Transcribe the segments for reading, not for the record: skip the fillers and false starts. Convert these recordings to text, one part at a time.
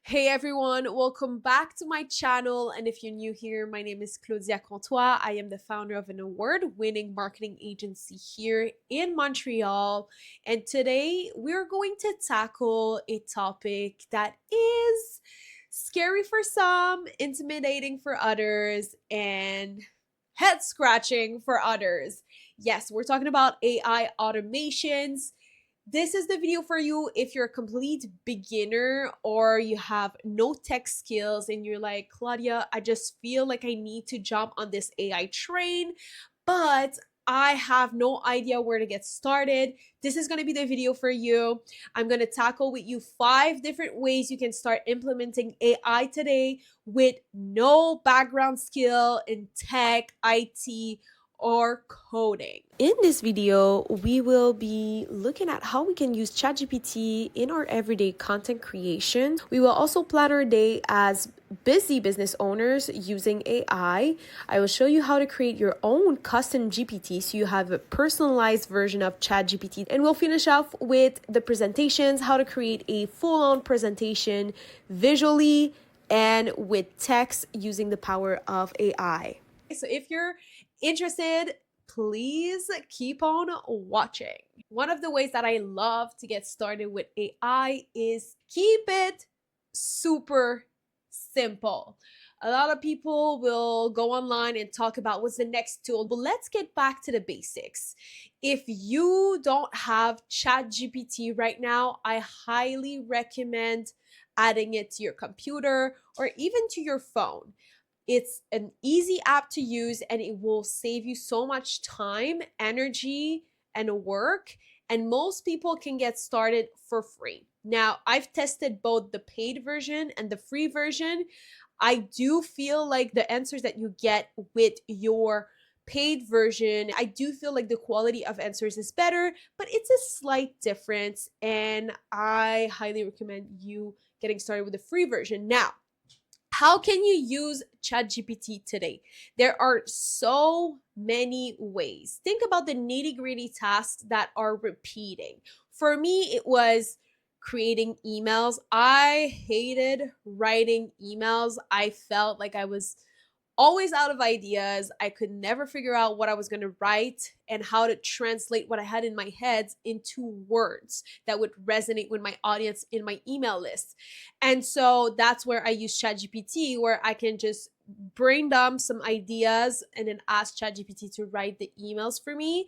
Hey everyone, welcome back to my channel. And if you're new here, my name is Claudia Comtois. I am the founder of an award-winning marketing agency here in Montreal. And today we're going to tackle a topic that is scary for some, intimidating for others, and head scratching for others. Yes, we're talking about AI automations. This is the video for you if you're a complete beginner or you have no tech skills and you're like, Claudia, I just feel like I need to jump on this AI train, but I have no idea where to get started. This is going to be the video for you. I'm going to tackle with you 5 different ways you can start implementing AI today with no background skill in tech, IT, or coding. In this video, we will be looking at how we can use ChatGPT in our everyday content creation. We will also plan our day as busy business owners using AI. I will show you how to create your own custom GPT so you have a personalized version of ChatGPT. And we'll finish off with the presentations, how to create a full-on presentation visually and with text using the power of AI. So if you're interested, please keep on watching. One of the ways that I love to get started with AI is keep it super simple. A lot of people will go online and talk about what's the next tool, but let's get back to the basics. If you don't have ChatGPT right now, I highly recommend adding it to your computer or even to your phone. It's an easy app to use and it will save you so much time, energy, and work. And most people can get started for free. Now, I've tested both the paid version and the free version. I do feel like the answers that you get with your paid version, I do feel like the quality of answers is better, but it's a slight difference. And I highly recommend you getting started with the free version. Now, how can you use ChatGPT today? There are so many ways. Think about the nitty-gritty tasks that are repeating. For me, it was creating emails. I hated writing emails. I felt like I was always out of ideas. I could never figure out what I was going to write and how to translate what I had in my head into words that would resonate with my audience in my email list. And so that's where I use ChatGPT, where I can just brain dump some ideas and then ask ChatGPT to write the emails for me.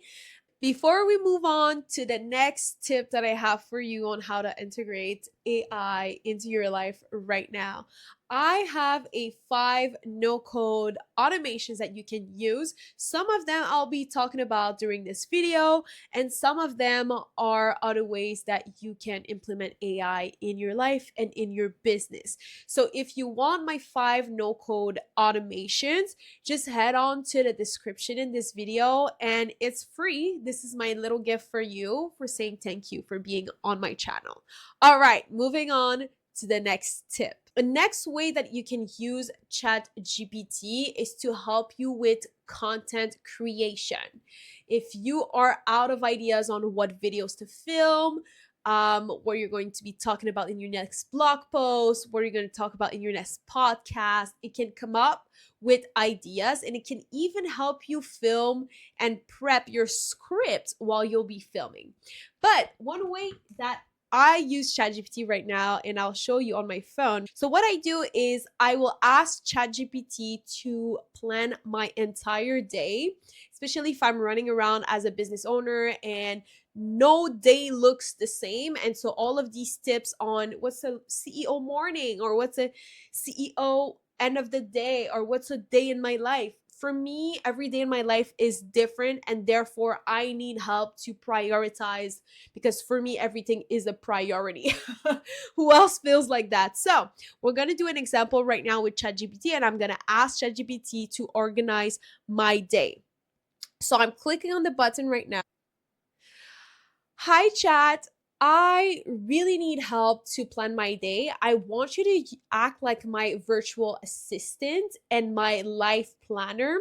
Before we move on to the next tip that I have for you on how to integrate AI into your life right now, I have a 5 no-code automations that you can use. Some of them I'll be talking about during this video, and some of them are other ways that you can implement AI in your life and in your business. So if you want my 5 no-code automations, just head on to the description in this video and it's free. This is my little gift for you for saying thank you for being on my channel. All right, moving on to the next tip. The next way that you can use ChatGPT is to help you with content creation. If you are out of ideas on what videos to film, what you're going to be talking about in your next blog post, what you're going to talk about in your next podcast, it can come up with ideas and it can even help you film and prep your script while you'll be filming. But one way that I use ChatGPT right now and I'll show you on my phone. So what I do is I will ask ChatGPT to plan my entire day, especially if I'm running around as a business owner and no day looks the same. And so all of these tips on what's a CEO morning or what's a CEO end of the day or what's a day in my life. For me, every day in my life is different and therefore I need help to prioritize because for me, everything is a priority. Who else feels like that? So we're going to do an example right now with ChatGPT and I'm going to ask ChatGPT to organize my day. So I'm clicking on the button right now. Hi, Chat. I really need help to plan my day. I want you to act like my virtual assistant and my life planner.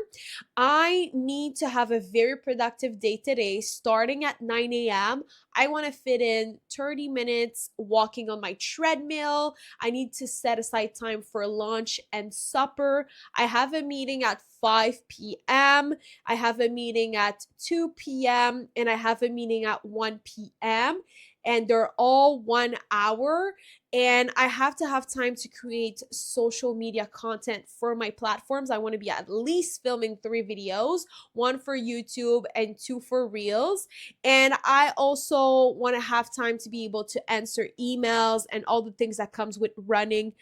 I need to have a very productive day today, starting at 9 a.m. I want to fit in 30 minutes walking on my treadmill. I need to set aside time for lunch and supper. I have a meeting at 5 p.m. I have a meeting at 2 p.m. and I have a meeting at 1 p.m. And they're all 1 hour. And I have to have time to create social media content for my platforms. I want to be at least filming 3 videos, one for YouTube and two for Reels. And I also want to have time to be able to answer emails and all the things that comes with running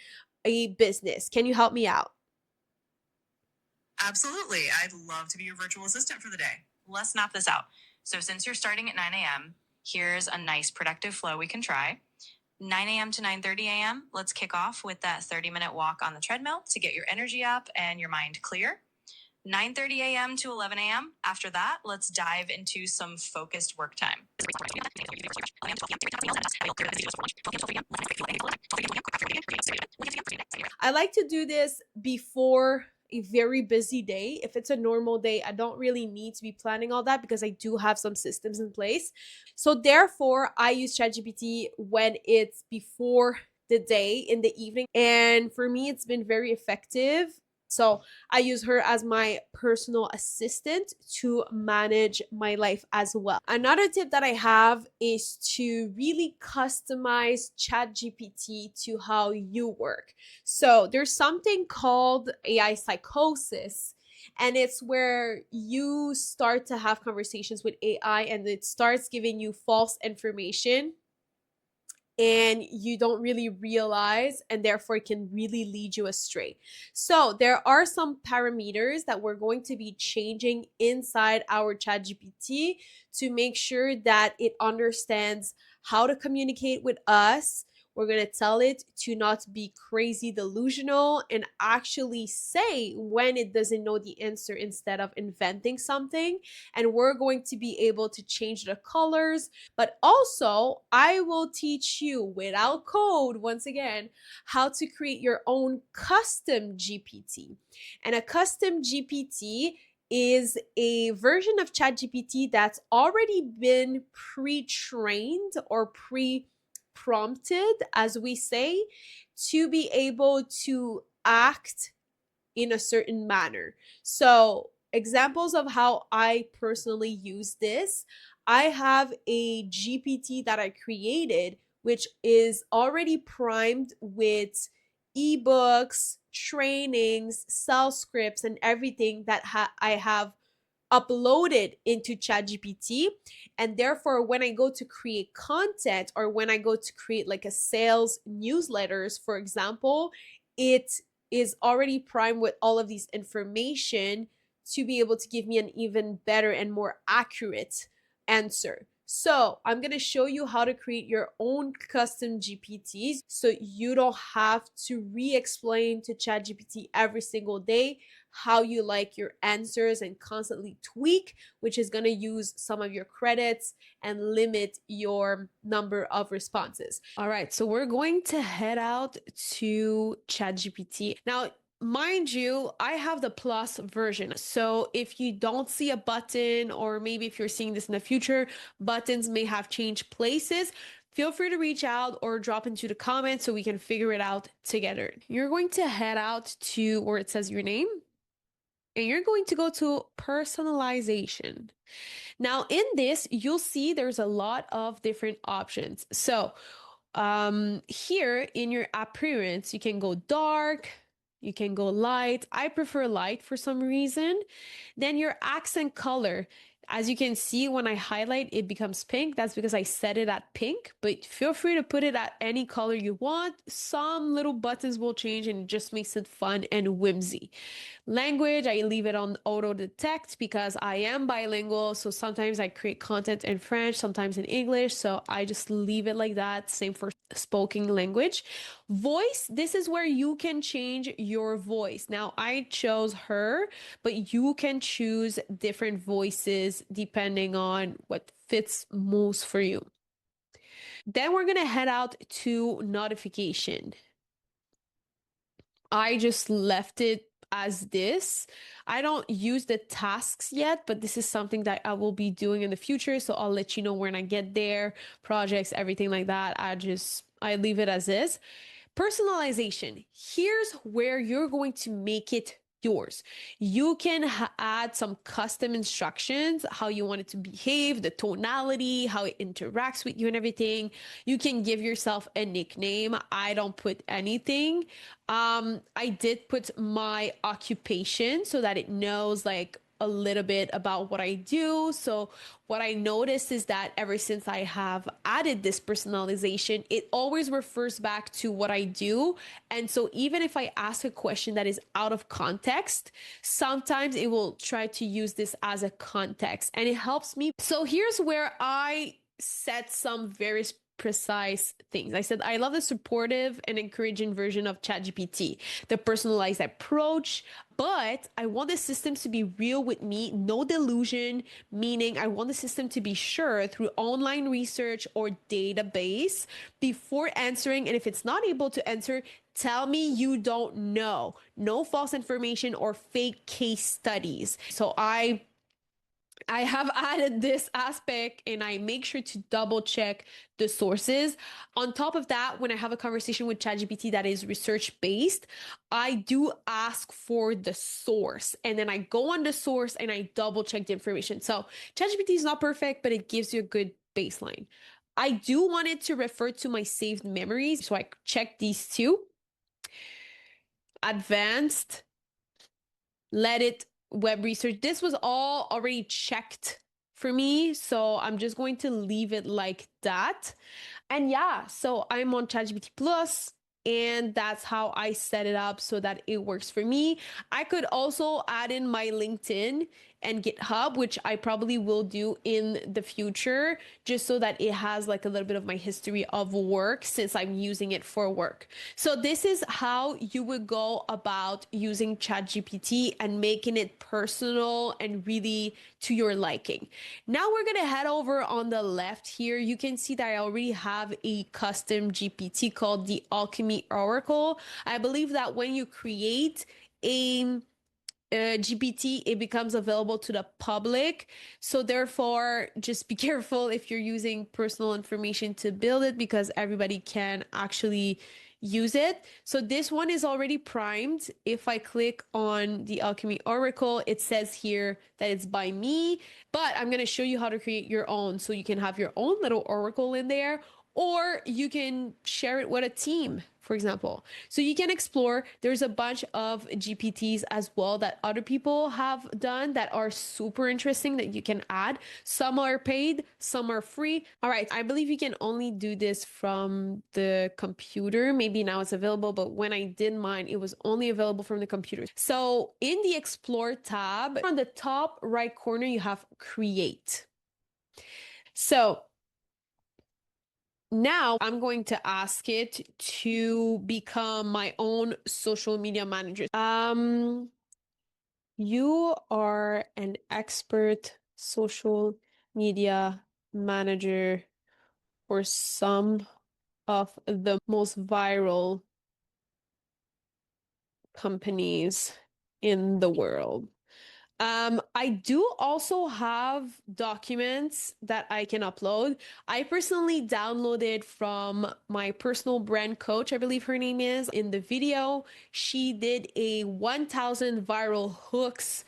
a business. Can you help me out? Absolutely. I'd love to be your virtual assistant for the day. Let's map this out. So, since you're starting at 9 a.m., here's a nice productive flow we can try. 9 a.m. to 9:30 a.m., let's kick off with that 30-minute walk on the treadmill to get your energy up and your mind clear. 9:30 a.m. to 11 a.m. After that, let's dive into some focused work time. I like to do this before a very busy day. If it's a normal day, I don't really need to be planning all that because I do have some systems in place. So therefore, I use ChatGPT when it's before the day in the evening. And for me, it's been very effective. So I use her as my personal assistant to manage my life as well. Another tip that I have is to really customize ChatGPT to how you work. So there's something called AI psychosis. And it's where you start to have conversations with AI and it starts giving you false information and you don't really realize, and therefore it can really lead you astray. So there are some parameters that we're going to be changing inside our ChatGPT to make sure that it understands how to communicate with us. We're going to tell it to not be crazy delusional and actually say when it doesn't know the answer instead of inventing something. And we're going to be able to change the colors, but also, I will teach you without code, once again, how to create your own custom GPT. And a custom GPT is a version of ChatGPT that's already been pre trained or pre prompted, as we say, to be able to act in a certain manner. So, examples of how I personally use this, I have a GPT that I created, which is already primed with ebooks, trainings, sales scripts, and everything that I have uploaded into ChatGPT. And therefore, when I go to create content or when I go to create like a sales newsletters, for example, it is already primed with all of these information to be able to give me an even better and more accurate answer. So I'm going to show you how to create your own custom GPTs so you don't have to re-explain to ChatGPT every single day how you like your answers and constantly tweak, which is going to use some of your credits and limit your number of responses. All right, so we're going to head out to ChatGPT. Now, mind you, I have the plus version. So if you don't see a button, or maybe if you're seeing this in the future, buttons may have changed places. Feel free to reach out or drop into the comments so we can figure it out together. You're going to head out to where it says your name and you're going to go to personalization. Now, in this, you'll see there's a lot of different options. So, here in your appearance, you can go dark, you can go light. I prefer light for some reason. Then your accent color. As you can see, when I highlight, it becomes pink. That's because I set it at pink, but feel free to put it at any color you want. Some little buttons will change and it just makes it fun and whimsy. Language, I leave it on auto detect because I am bilingual. So sometimes I create content in French, sometimes in English. So I just leave it like that. Same for spoken language. Voice, this is where you can change your voice. Now I chose her, but you can choose different voices depending on what fits most for you. Then we're going to head out to notification. I just left it as this. I don't use the tasks yet, but this is something that I will be doing in the future. So I'll let you know when I get there, projects, everything like that. I leave it as is. Personalization. Here's where you're going to make it yours. You can add some custom instructions, how you want it to behave, the tonality, how it interacts with you and everything. You can give yourself a nickname. I don't put anything. I did put my occupation so that it knows like a little bit about what I do. So what I noticed is that ever since I have added this personalization, it always refers back to what I do. And so even if I ask a question that is out of context, sometimes it will try to use this as a context and it helps me. So here's where I set some very precise things. I said, I love the supportive and encouraging version of ChatGPT, the personalized approach, but I want the systems to be real with me, no delusion, meaning I want the system to be sure through online research or database before answering. And if it's not able to answer, tell me you don't know. No false information or fake case studies. So I have added this aspect and I make sure to double check the sources. On top of that, when I have a conversation with ChatGPT that is research based, I do ask for the source and then I go on the source and I double check the information. So ChatGPT is not perfect, but it gives you a good baseline. I do want it to refer to my saved memories. So I check these two. Advanced, let it web research. This was all already checked for me, so I'm just going to leave it like that. And yeah, so I'm on ChatGPT Plus, and that's how I set it up so that it works for me. I could also add in my LinkedIn and GitHub, which I probably will do in the future, just so that it has like a little bit of my history of work since I'm using it for work. So this is how you would go about using ChatGPT and making it personal and really to your liking. Now we're gonna head over on the left here. You can see that I already have a custom GPT called the Alchemy Oracle. I believe that when you create a GPT, it becomes available to the public. So therefore, just be careful if you're using personal information to build it because everybody can actually use it. So this one is already primed. If I click on the Alchemy Oracle, it says here that it's by me, but I'm going to show you how to create your own. So you can have your own little Oracle in there, or you can share it with a team, for example. So you can explore. There's a bunch of GPTs as well that other people have done that are super interesting that you can add. Some are paid, some are free. All right, I believe you can only do this from the computer. Maybe now it's available, but when I did mine, it was only available from the computer. So in the Explore tab, on the top right corner, you have Create. So now I'm going to ask it to become my own social media manager. You are an expert social media manager for some of the most viral companies in the world. I do also have documents that I can upload. I personally downloaded from my personal brand coach, I believe her name is. In the video, she did a 1,000 viral hooks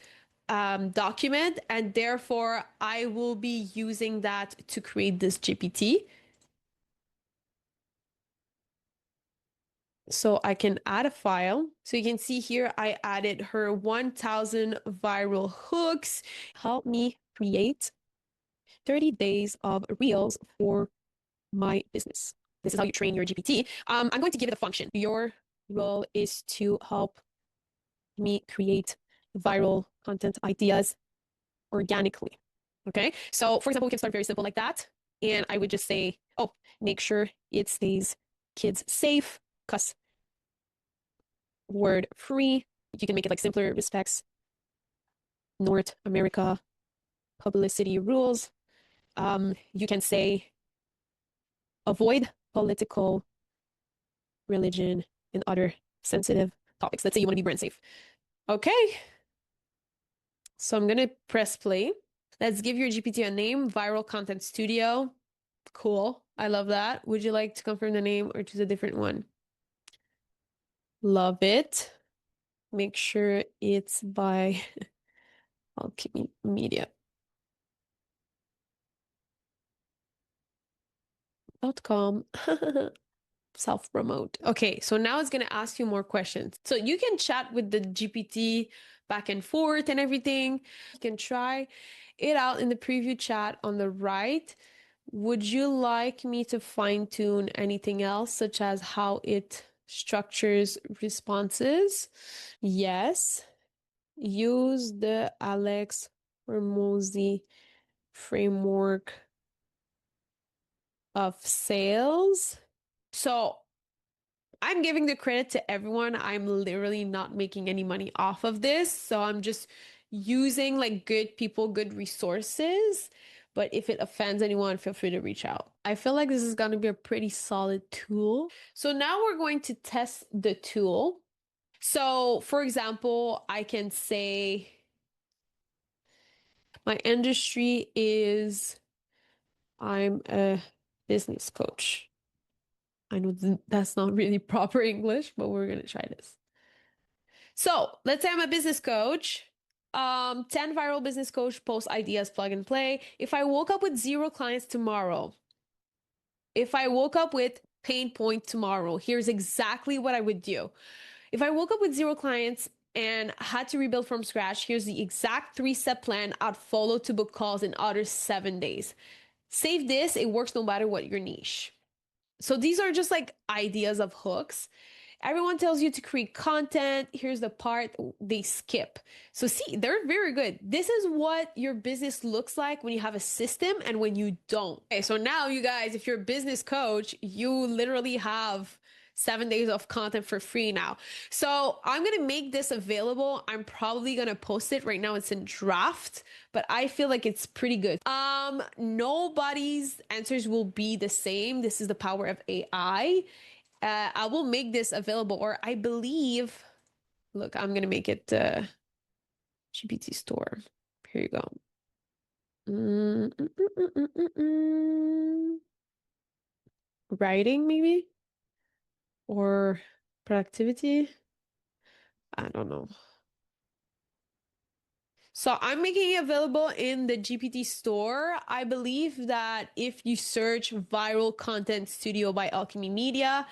document, and therefore I will be using that to create this GPT. So I can add a file. So you can see here, I added her 1,000 viral hooks. Help me create 30 days of reels for my business. This is how you train your GPT. I'm going to give it a function. Your role is to help me create viral content ideas organically. Okay. So for example, we can start very simple like that. And I would just say, oh, make sure it stays kids safe, cuss word free. You can make it like simpler, respects North America publicity rules. You can say Avoid political, religion, and other sensitive topics. Let's say you want to be brand safe. Okay, so I'm gonna press play. Let's give your GPT a name, Viral Content Studio. Cool. I love that. Would you like to confirm the name or choose a different one? Love it. Make sure it's by Alchemy Media. .com. Self-promote. Okay, so now it's going to ask you more questions. So you can chat with the GPT back and forth and everything. You can try it out in the preview chat on the right. Would you like me to fine-tune anything else, such as how it structures responses? Yes. Use the Alex Hormozy framework of sales. So I'm giving the credit to everyone. I'm literally not making any money off of this. So I'm just using like good people, good resources. But if it offends anyone, feel free to reach out. I feel like this is going to be a pretty solid tool. So now we're going to test the tool. So for example, I can say my industry is I'm a business coach. I know that's not really proper English, but we're going to try this. So let's say I'm a business coach. 10 viral business coach post ideas, plug and play. If I woke up with 0 clients tomorrow, if I woke up with pain point tomorrow, here's exactly what I would do. If I woke up with 0 clients and had to rebuild from scratch, here's the exact 3-step plan I'd follow to book calls in other 7 days. Save this, it works no matter what your niche. So these are just like ideas of hooks. Everyone tells you to create content. Here's the part they skip. So see, they're very good. This is what your business looks like when you have a system and when you don't. Okay, so now you guys, if you're a business coach, you literally have 7 days of content for free now. So I'm going to make this available. I'm probably going to post it right now. It's in draft, but I feel like it's pretty good. Nobody's answers will be the same. This is the power of AI. I will make this available, or I believe, look, I'm going to make it GPT store. Here you go. Writing, maybe? Or productivity? I don't know. So I'm making it available in the GPT store. I believe that if you search Viral Content Studio by Alchemy Media,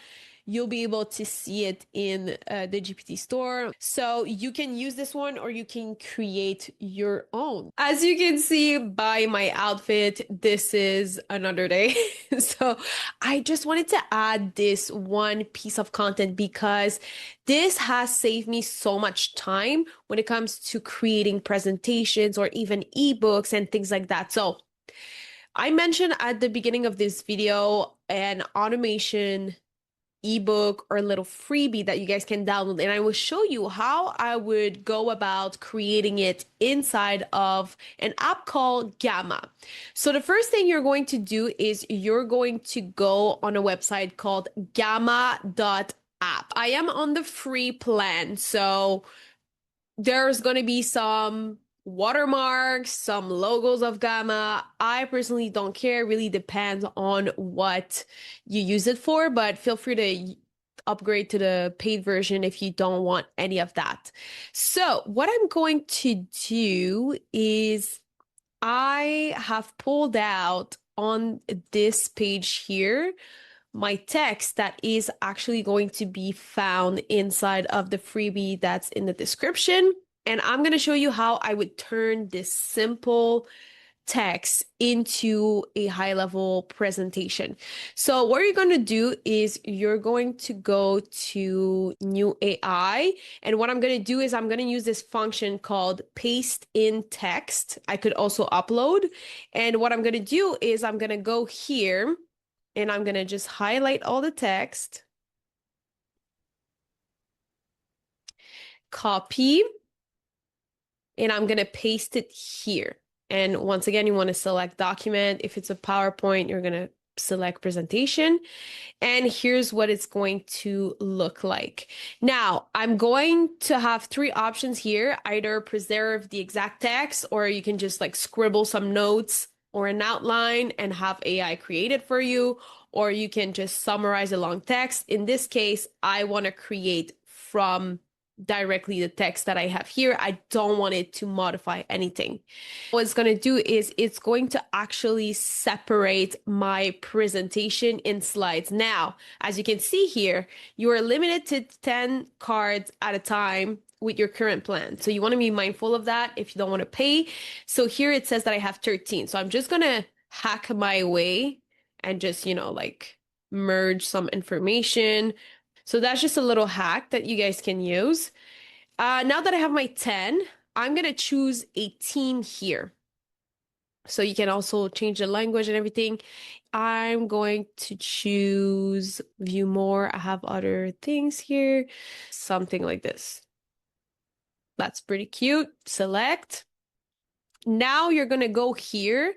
you'll be able to see it in the GPT store. So you can use this one or you can create your own. As you can see by my outfit, this is another day. So I just wanted to add this one piece of content because this has saved me so much time when it comes to creating presentations or even ebooks and things like that. So I mentioned at the beginning of this video an automation ebook or a little freebie that you guys can download, and I will show you how I would go about creating it inside of an app called Gamma. So the first thing you're going to do is you're going to go on a website called gamma.app. I am on the free plan, so there's going to be some watermarks, some logos of Gamma. I personally don't care. It really depends on what you use it for, but feel free to upgrade to the paid version if you don't want any of that. So what I'm going to do is I have pulled out on this page here my text that is actually going to be found inside of the freebie that's in the description. And I'm going to show you how I would turn this simple text into a high level presentation. So what you're going to do is you're going to go to new AI. And what I'm going to do is I'm going to use this function called paste in text. I could also upload. And what I'm going to do is I'm going to go here and I'm going to just highlight all the text, copy, and I'm going to paste it here. And once again, you want to select document. If it's a PowerPoint, you're going to select presentation. And here's what it's going to look like. Now, I'm going to have three options here, either preserve the exact text, or you can just like scribble some notes or an outline and have AI create it for you, or you can just summarize a long text. In this case, I want to create from directly the text that I have here. I don't want it to modify anything. What it's going to do is it's going to actually separate my presentation in slides. Now, as you can see here, you are limited to 10 cards at a time with your current plan. So you want to be mindful of that if you don't want to pay. So here it says that I have 13. So I'm just going to hack my way and just, like merge some information. So that's just a little hack that you guys can use. Now that I have my 10, I'm going to choose a team here. So you can also change the language and everything. I'm going to choose view more. I have other things here. Something like this. That's pretty cute. Select. Now you're going to go here.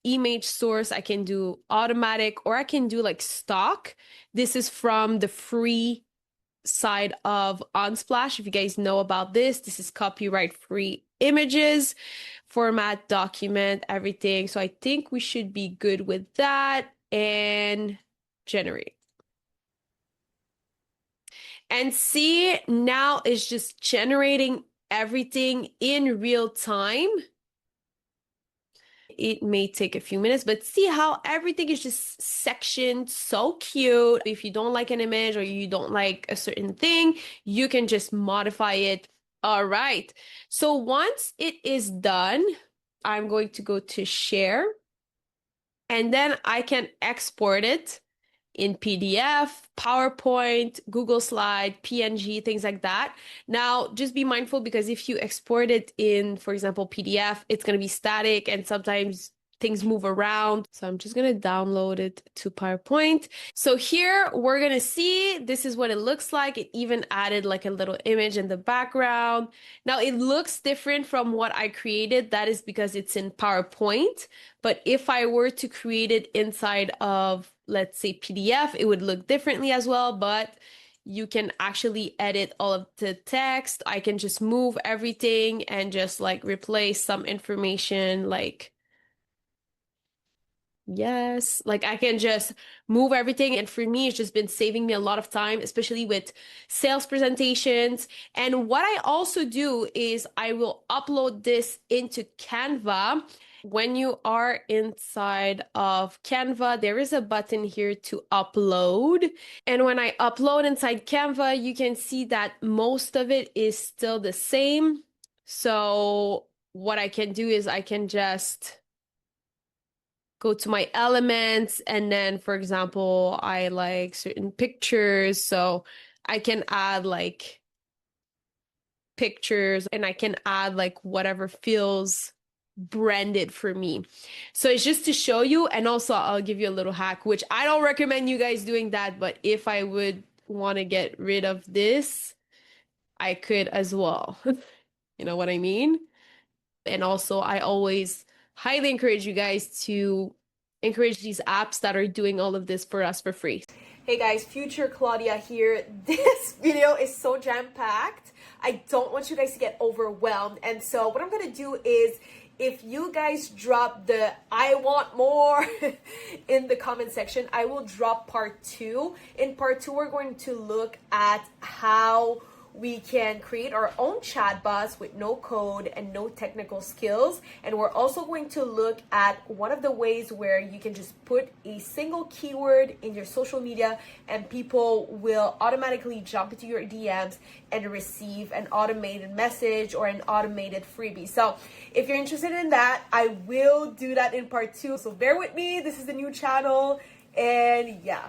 Image source, I can do automatic or I can do like stock. This is from the free side of Unsplash. If you guys know about this, this is copyright free images, format, document, everything. So I think we should be good with that and generate. And see, now it's just generating everything in real time. It may take a few minutes, but see how everything is just sectioned, so cute. If you don't like an image or you don't like a certain thing, you can just modify it. All right. So once it is done, I'm going to go to share, and then I can export it in PDF, PowerPoint, Google Slide, PNG, things like that. Now, just be mindful because if you export it in, for example, PDF, it's going to be static and sometimes things move around. So I'm just going to download it to PowerPoint. So here we're going to see this is what it looks like. It even added like a little image in the background. Now it looks different from what I created. That is because it's in PowerPoint. But if I were to create it inside of, let's say, PDF, it would look differently as well, but you can actually edit all of the text. I can just move everything and just like replace some information like, yes, like I can just move everything. And for me, it's just been saving me a lot of time, especially with sales presentations. And what I also do is I will upload this into Canva. When you are inside of Canva, there is a button here to upload. And when I upload inside Canva, you can see that most of it is still the same. So what I can do is I can just go to my elements, and then, for example, I like certain pictures, so I can add like pictures and I can add like whatever feels branded for me. So it's just to show you, and also I'll give you a little hack, which I don't recommend you guys doing that, but if I would want to get rid of this, I could as well. You know what I mean? And also, I always highly encourage you guys to encourage these apps that are doing all of this for us for free. Hey guys, future Claudia here. This video is so jam-packed. I don't want you guys to get overwhelmed. And so what I'm going to do is, if you guys drop the "I want more" in the comment section, I will drop part 2. In part 2, we're going to look at how we can create our own chatbots with no code and no technical skills. And we're also going to look at one of the ways where you can just put a single keyword in your social media and people will automatically jump into your DMs and receive an automated message or an automated freebie. So if you're interested in that, I will do that in part 2. So bear with me. This is the new channel. And yeah.